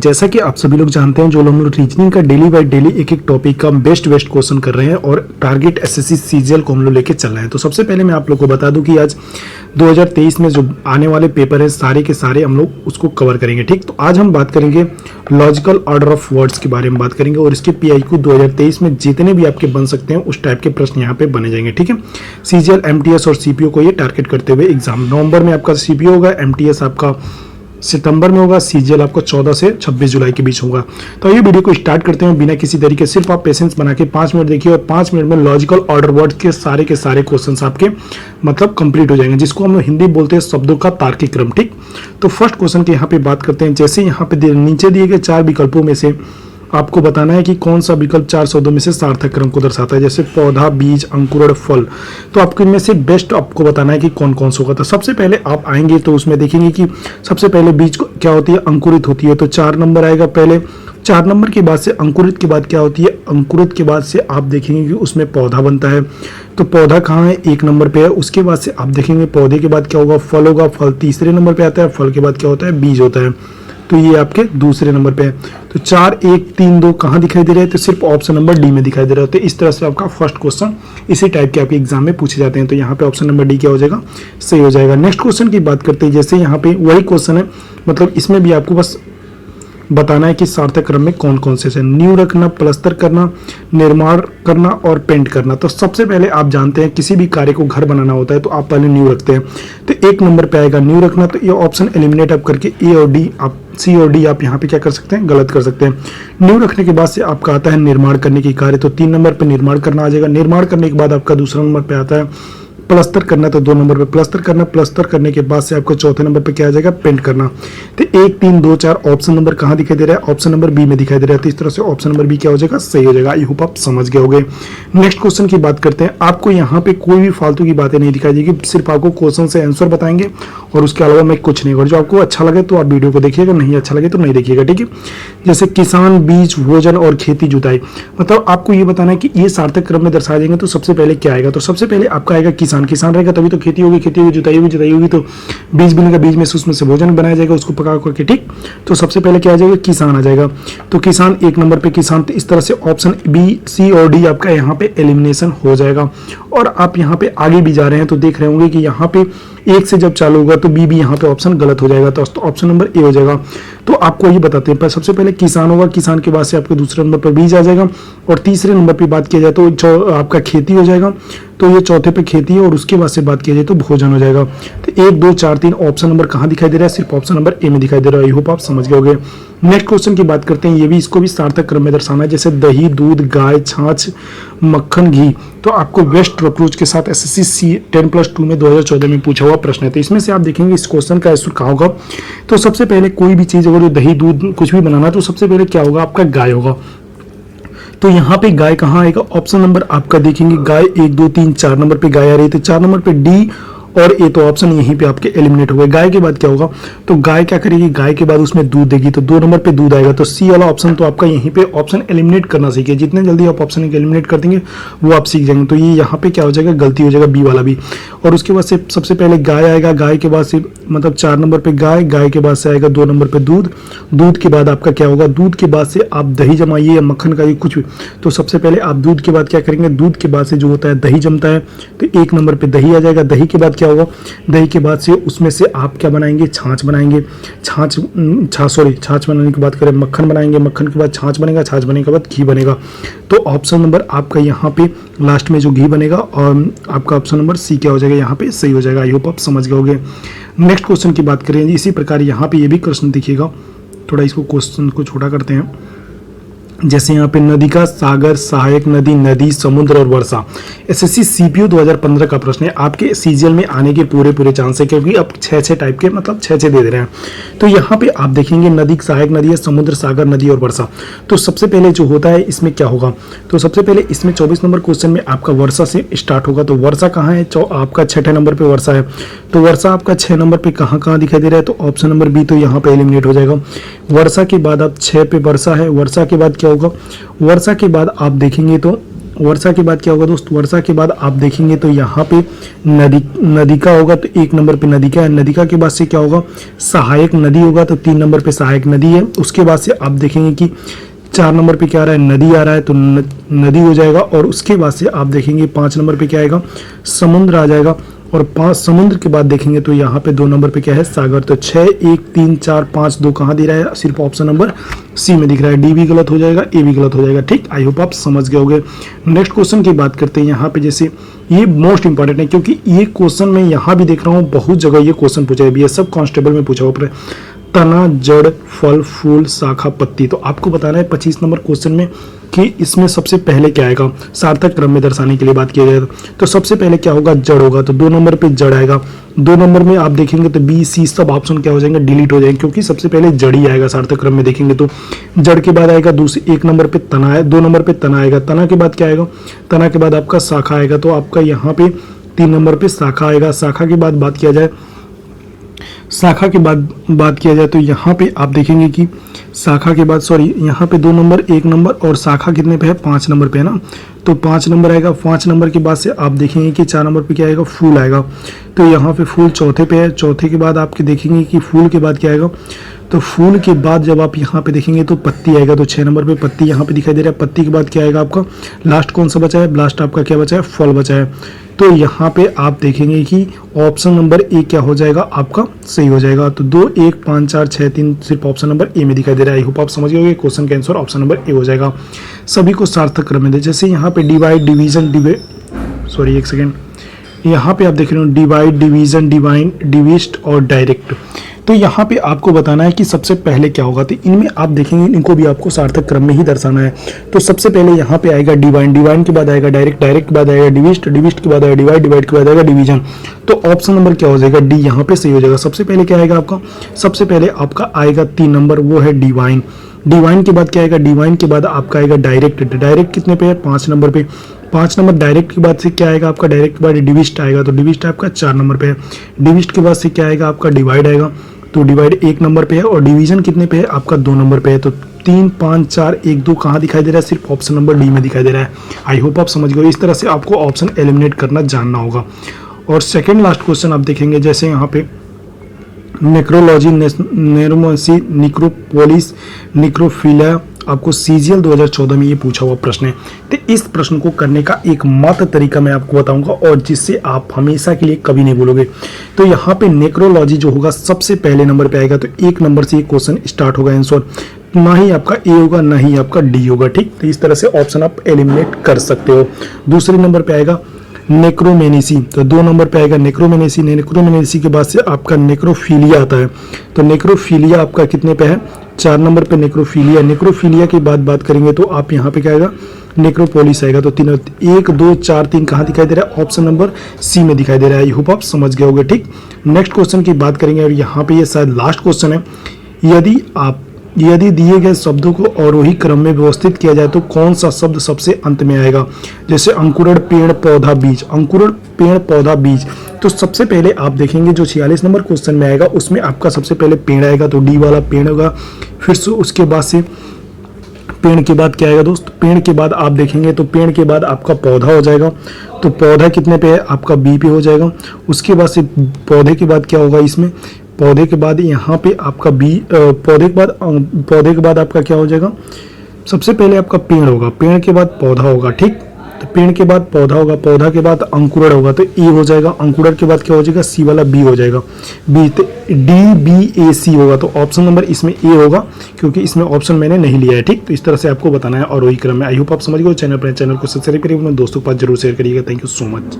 जैसा कि आप सभी लोग जानते हैं, जो हम लोग रीजनिंग का डेली बाय डेली एक एक टॉपिक का बेस्ट क्वेश्चन कर रहे हैं और टारगेट एसएससी सीजीएल को हम लोग लेके चल रहे हैं। तो सबसे पहले मैं आप लोग को बता दूं कि आज 2023 में जो आने वाले पेपर है सारे के सारे हम लोग उसको कवर करेंगे। ठीक, तो आज हम बात करेंगे लॉजिकल ऑर्डर ऑफ वर्ड्स के बारे में बात करेंगे और इसके पीआईक्यू 2023 में जितने भी आपके बन सकते हैं उस टाइप के प्रश्न यहाँ पे बने जाएंगे। ठीक है, सीजीएल, एमटीएस और सीपीओ को ये टारगेट करते हुए एग्जाम। नवंबर में आपका सीपीओ होगा, एमटीएस आपका सितंबर में होगा, सीजीएल आपको 14 से 26 जुलाई के बीच होगा। तो ये वीडियो को स्टार्ट करते हैं बिना किसी तरीके, सिर्फ आप पेशेंस बना के 5 मिनट देखिए और 5 मिनट में लॉजिकल ऑर्डर वर्ड के सारे क्वेश्चंस आपके मतलब कंप्लीट हो जाएंगे, जिसको हम हिंदी बोलते हैं शब्दों का तार्किक क्रम। ठीक, तो फर्स्ट क्वेश्चन की यहाँ पे बात करते हैं। जैसे यहाँ पे नीचे दिए गए 4 विकल्पों में से आपको बताना है कि कौन सा विकल्प 4 शब्दों में से सार्थक क्रम को दर्शाता है, जैसे पौधा, बीज, अंकुरण, फल। तो आपको इनमें से बेस्ट आपको बताना है कि कौन कौन सा होगा। तो सबसे पहले आप आएंगे तो उसमें देखेंगे कि सबसे पहले बीज क्या होती है, अंकुरित होती है, तो 4 नंबर आएगा। पहले 4 नंबर के बाद से अंकुरित के बाद क्या होती है, अंकुरित के बाद से आप देखेंगे कि उसमें पौधा बनता है। तो पौधा कहाँ है, 1 नंबर पे है। उसके बाद से आप देखेंगे पौधे के बाद क्या होगा, फल होगा। फल तीसरे नंबर पे आता है। फल के बाद क्या होता है, बीज होता है। तो ये आपके दूसरे नंबर पे है। तो 4, 1, 3, 2 कहाँ दिखाई दे रहे हैं, तो सिर्फ ऑप्शन नंबर डी में दिखाई दे रहा है। तो इस तरह से आपका फर्स्ट क्वेश्चन इसी टाइप के आपके एग्जाम में पूछे जाते हैं। तो यहाँ पे ऑप्शन नंबर डी क्या हो जाएगा, सही हो जाएगा। नेक्स्ट क्वेश्चन की बात करते हैं। जैसे यहाँ पे वही क्वेश्चन है, मतलब इसमें भी आपको बस बताना है कि सार्थक क्रम में कौन कौन से हैं। न्यू रखना, प्लस्तर करना, निर्माण करना और पेंट करना। तो सबसे पहले आप जानते हैं किसी भी कार्य को घर बनाना होता है तो आप पहले न्यू रखते हैं। तो 1 नंबर पे आएगा न्यू रखना। तो ये ऑप्शन एलिमिनेट आप करके ए और डी, आप सी और डी आप यहाँ पे क्या कर सकते हैं, गलत कर सकते हैं। न्यू रखने के बाद से आपका आता है निर्माण करने की कार्य। तो 3 नंबर पे निर्माण करना आ जाएगा। निर्माण करने के बाद आपका दूसरा नंबर पे आता है प्लस्तर करना। तो 2 नंबर पे प्लस्तर करना। प्लस्तर करने के बाद से आपको चौथे नंबर पे क्या आ जाएगा, पेंट करना। तो 1, 3, 2, 4 ऑप्शन नंबर कहाँ दिखाई दे रहा है, ऑप्शन नंबर बी में दिखाई दे रहा है। तो इस तरह से ऑप्शन नंबर बी क्या हो जाएगा, सही हो जाएगा। आई होप आप समझ गए होंगे। नेक्स्ट क्वेश्चन की बात करते हैं। आपको यहाँ पे कोई भी फालतू की बातें नहीं दिखाई देगी, सिर्फ आपको क्वेश्चन से आंसर बताएंगे और उसके अलावा मैं कुछ नहीं। और जो आपको अच्छा लगे तो आप वीडियो को देखिएगा, नहीं अच्छा लगे तो नहीं देखिएगा। ठीक है, जैसे किसान, बीज, भोजन और खेती जुताई। मतलब आपको ये बताना है कि ये सार्थक क्रम में दर्शाए जाएंगे। तो सबसे पहले क्या आएगा, तो सबसे पहले आपका आएगा किसान। किसान रहेगा तभी तो खेती होगी, खेती होगी, जुताई होगी, जुताई होगी तो बीज बनेगा, बीज में से उसमें से भोजन बनाया जाएगा, उसको पका करके। ठीक, तो सबसे पहले क्या आ जाएगा, किसान आ जाएगा। तो किसान 1 नंबर पे किसान। तो इस तरह से ऑप्शन बी, सी और डी आपका यहाँ पे एलिमिनेशन हो जाएगा। और आप यहाँ पे आगे भी जा रहे हैं तो देख रहे होंगे कि यहाँ पे 1 से जब चालू होगा तो बी भी यहाँ पे ऑप्शन गलत हो जाएगा। तो ऑप्शन नंबर ए हो जाएगा। तो आपको ये बताते हैं, पर सबसे पहले किसान होगा, किसान के बाद से आपके दूसरे नंबर पर बीज आ जाएगा और तीसरे नंबर पे बात किया जाए तो आपका खेती हो जाएगा। तो ये चौथे पे खेती है और उसके बाद से बात किया जाए तो भोजन हो जाएगा। तो 1, 2, 4, 3 ऑप्शन नंबर कहाँ दिखाई दे रहा है, सिर्फ ऑप्शन नंबर ए में दिखाई दे रहा है। आई होप आप समझ गए होंगे। नेक्स्ट क्वेश्चन की बात करते हैं। ये भी, इसको भी सार्थक क्रम में दर्शाना है। जैसे दही, दूध, गाय, छाछ, मक्खन, घी। तो आपको वेस्ट अप्रोच के साथ एसएससी 10+2 में 2014 में पूछा हुआ प्रश्न है। तो इसमें से आप देखेंगे इस क्वेश्चन का आंसर कहाँ होगा। तो सबसे पहले कोई भी चीज अगर दही, दूध कुछ भी बनाना तो सबसे पहले क्या होगा, आपका गाय होगा। तो यहाँ पे गाय कहाँ आएगा, ऑप्शन नंबर आपका देखेंगे गाय 1, 2, 3, 4 नंबर पे गाय आ रही है। तो 4 नंबर पे डी और ए, तो ऑप्शन यहीं पे आपके एलिमिनेट हो गए। गाय के बाद क्या होगा, तो गाय क्या करेगी, गाय के बाद उसमें दूध देगी। तो 2 नंबर पे दूध आएगा। तो सी वाला ऑप्शन तो आपका यहीं पे ऑप्शन एलिमिनेट करना सीखिए। जितने जल्दी आप ऑप्शन एलिमिनेट कर देंगे वो आप सीख जाएंगे। तो ये यहाँ पे क्या हो जाएगा, गलती हो जाएगा, बी वाला भी। और उसके बाद से सबसे पहले गाय आएगा। गाय के बाद से मतलब 4 नंबर पे गाय, गाय के बाद से आएगा 2 नंबर पे दूध। दूध के बाद आपका क्या होगा, दूध के बाद से आप दही जमाइए या मक्खन का कुछ भी। तो सबसे पहले आप दूध के बाद क्या करेंगे, दूध के बाद से जो होता है दही जमता है। तो 1 नंबर पे दही आ जाएगा। दही के बाद क्या होगा, दही के बाद से उसमें से आप क्या बनाएंगे, छाछ बनाएंगे। छाछ बनाने के बाद करें मक्खन बनाएंगे। मक्खन के बाद छाछ बनेगा। छाछ बनने के बाद घी बनेगा। तो ऑप्शन नंबर आपका यहाँ पे लास्ट में जो घी बनेगा और आपका ऑप्शन नंबर सी क्या हो जाएगा, यहाँ पे सही हो जाएगा। आई होप आप समझ गए होंगे। नेक्स्ट क्वेश्चन की बात करें। इसी प्रकार यहाँ पे ये भी प्रश्न देखिएगा, थोड़ा इसको क्वेश्चन को छोटा करते हैं। जैसे यहाँ पे नदी का, सागर, सहायक नदी, नदी, समुद्र और वर्षा। एसएससी सीपीयू 2015 का प्रश्न है। आपके सीजीएल में आने के पूरे चांस है, क्योंकि अब 6 टाइप के मतलब 6 दे रहे हैं। तो यहाँ पे आप देखेंगे नदी, सहायक नदी है, समुद्र, सागर, नदी और वर्षा। तो सबसे पहले जो होता है इसमें क्या होगा, तो सबसे पहले इसमें 24 नंबर क्वेश्चन में आपका वर्षा से स्टार्ट होगा। तो वर्षा कहाँ है, आपका 6ठे नंबर पे वर्षा है। तो वर्षा आपका 6 नंबर पे कहाँ दिखाई दे रहा है, तो ऑप्शन नंबर बी तो यहाँ पे एलिमिनेट हो जाएगा। वर्षा के बाद आप 6 पे वर्षा है। वर्षा के बाद क्या होगा, वर्षा के बाद आप देखेंगे तो वर्षा के बाद क्या होगा दोस्त, वर्षा के बाद आप देखेंगे तो यहाँ पे नदिका होगा, तो 1 नंबर पे नदिका है। नदिका के बाद से क्या होगा, सहायक नदी होगा, तो 3 नंबर पे सहायक नदी है। उसके बाद से आप देखेंगे कि 4 नंबर पे क्या आ रहा है, नदी आ रहा है, तो नदी हो जाएगा। और उसके बाद से आप देखेंगे 5 नंबर पे क्या आएगा, समुद्र आ जाएगा। और 5 समुद्र के बाद देखेंगे तो यहाँ पे 2 नंबर पे क्या है, सागर। तो 6 1 3 4 5 2 कहाँ दे रहा है, सिर्फ ऑप्शन नंबर सी में दिख रहा है। डी भी गलत हो जाएगा, ए भी गलत हो जाएगा। ठीक, आई होप आप समझ गए होंगे। नेक्स्ट क्वेश्चन की बात करते हैं। यहाँ पे जैसे ये मोस्ट इंपॉर्टेंट है, क्योंकि ये क्वेश्चन मैं यहाँ भी देख रहा हूँ बहुत जगह ये क्वेश्चन पूछा है, सब कांस्टेबल में पूछा हुआ। तना, जड़, फल, फूल, शाखा, पत्ती। तो आपको बताना है 25 नंबर क्वेश्चन में कि इसमें सबसे पहले क्या आएगा, सार्थक क्रम में दर्शाने के लिए बात किया जाए तो सबसे पहले क्या होगा, जड़ होगा। तो 2 नंबर पे जड़ आएगा। 2 नंबर में आप देखेंगे तो बी सी सब ऑप्शन क्या हो जाएंगे, डिलीट हो जाएंगे, क्योंकि सबसे पहले जड़ ही आएगा सार्थक क्रम में देखेंगे तो। जड़ के बाद आएगा 1 नंबर पे तना है, 2 नंबर पे तना आएगा। तना के बाद क्या आएगा, तना के बाद आपका शाखा आएगा। तो आपका यहाँ पे 3 नंबर पे शाखा आएगा। शाखा के बाद बात किया जाए, शाखा के बाद बात किया जाए तो यहाँ पे आप देखेंगे कि शाखा के बाद यहाँ पे 2 नंबर 1 नंबर और शाखा कितने पे है, 5 नंबर पे है ना। तो 5 नंबर आएगा। 5 नंबर के बाद से आप देखेंगे कि 4 नंबर पे क्या आएगा, फूल आएगा। तो यहाँ पे फूल चौथे पे है। चौथे के बाद आपके देखेंगे कि फूल के बाद क्या आएगा, तो फूल के बाद जब आप यहाँ पे देखेंगे तो पत्ती आएगा। तो 6 नंबर पे पत्ती यहाँ पे दिखाई दे रहा है। पत्ती के बाद क्या आएगा आपका, लास्ट कौन सा बचा है, लास्ट आपका क्या बचा है, फल बचा है। तो यहाँ पे आप देखेंगे कि ऑप्शन नंबर ए क्या हो जाएगा आपका, सही हो जाएगा। तो 2 1 5 4 6 3 सिर्फ ऑप्शन नंबर ए में दिखाई दे रहा है। आई होप आप समझ गए, क्वेश्चन का आंसर ऑप्शन नंबर ए हो जाएगा। सभी को सार्थक क्रम में दे, जैसे यहाँ पे डिवाइड डिवीजन एक सेकेंड, यहाँ पे आप देख रहे हो डिवाइड डिवीजन डिवाइन डिविस्ट और डायरेक्ट। तो यहाँ पे आपको बताना है कि सबसे पहले क्या होगा। तो इनमें आप देखेंगे इनको भी आपको सार्थक क्रम में ही दर्शाना है। तो सबसे पहले यहाँ पे आएगा डिवाइन, डिवाइन के बाद आएगा डायरेक्ट, डायरेक्ट के बाद आएगा डिविस्ट, डिविस्ट के बाद आएगा डिवाइड, डिवाइड के बाद आएगा डिवीजन। तो ऑप्शन नंबर क्या हो जाएगा, डी यहाँ पे सही हो जाएगा। सबसे पहले क्या आएगा आपका, सबसे पहले आपका आएगा 3 नंबर, वो है डिवाइन। डिवाइन के बाद क्या आएगा, डिवाइन के बाद आपका आएगा डायरेक्ट। डायरेक्ट कितने पे है, 5 नंबर पे। 5 नंबर डायरेक्ट के बाद से क्या आएगा आपका, डायरेक्ट के बाद डिविस्ट आएगा। तो डिविस्ट आपका 4 नंबर पे है। डिविस्ट के बाद से क्या आएगा आपका, डिवाइड आएगा। तो डिवाइड 1 नंबर पे है। और डिवीजन कितने पे है आपका, 2 नंबर पे है। तो 3 5 4 1 2 कहाँ दिखाई दे रहा है, सिर्फ ऑप्शन नंबर डी में दिखाई दे रहा है। आई होप आप समझ गए। इस तरह से आपको ऑप्शन एलिमिनेट करना जानना होगा। और सेकेंड लास्ट क्वेश्चन आप देखेंगे, जैसे यहाँ पे नेक्रोलॉजी, नेरोमेंसी, निक्रोपोलिस, निक्रोफिलिया, आपको सीजीएल 2014 में ये पूछा हुआ प्रश्न है। तो इस प्रश्न को करने का एक मात्र तरीका मैं आपको बताऊंगा, और जिससे आप हमेशा के लिए कभी नहीं भूलोगे। तो यहाँ पे नेक्रोलॉजी जो होगा सबसे पहले नंबर पे आएगा। तो 1 नंबर से ये क्वेश्चन स्टार्ट होगा आंसर, ना ही आपका ए होगा ना ही आपका डी होगा। ठीक, तो इस तरह से ऑप्शन आप एलिमिनेट कर सकते हो। दूसरे नंबर पे आएगा नेक्रोमेनेसी। तो 2 नंबर पे आएगा नेक्रोमेनेसी। नेक्रोमेनेसी के बाद से आपका नेक्रोफिलिया आता है। तो नेक्रोफिलिया आपका कितने पे है, 4 नंबर पे नेक्रोफिलिया। नेक्रोफिलिया की बात करेंगे तो आप यहाँ पे क्या आएगा, नेक्रोपोलिस आएगा। तो 1 2 4 3 कहाँ दिखाई दे रहा है, ऑप्शन नंबर सी में दिखाई दे रहा है। आई होप आप समझ गए होंगे। ठीक, नेक्स्ट क्वेश्चन की बात करेंगे, और यहाँ पे ये शायद लास्ट क्वेश्चन है। यदि दिए गए शब्दों को अवरोही क्रम में व्यवस्थित किया जाए तो कौन सा शब्द सबसे अंत में आएगा। जैसे अंकुरण, पेड़, पौधा, बीज। अंकुरण, पेड़, पौधा, बीज। तो सबसे पहले आप देखेंगे जो 46 नंबर क्वेश्चन में आएगा उसमें आपका सबसे पहले पेड़ आएगा। तो डी वाला पेड़ होगा। फिर से उसके बाद से पेड़ के बाद क्या आएगा दोस्त, पेड़ के बाद आप देखेंगे तो पेड़ के बाद आपका पौधा हो जाएगा। तो पौधा कितने पे है आपका, बी पे हो जाएगा। उसके बाद से पौधे के बाद क्या होगा, इसमें पौधे के बाद यहाँ पे आपका बी, पौधे के बाद आपका क्या हो जाएगा, सबसे पहले आपका पेड़ होगा, पेड़ के बाद पौधा होगा। ठीक, तो पेड़ के बाद पौधा होगा, पौधा के बाद अंकुरण होगा। तो ए हो जाएगा। अंकुरण के बाद क्या हो जाएगा, सी वाला बी हो जाएगा। बी, तो डी बी ए सी होगा। तो ऑप्शन नंबर इसमें ए होगा, क्योंकि इसमें ऑप्शन मैंने नहीं लिया है। ठीक, तो इस तरह से आपको बताना है और वही क्रम में। आई होप आप समझ गए। चैनल को सब्सक्राइब करिए, अपने दोस्तों के पास जरूर शेयर करिएगा। Thank you so much.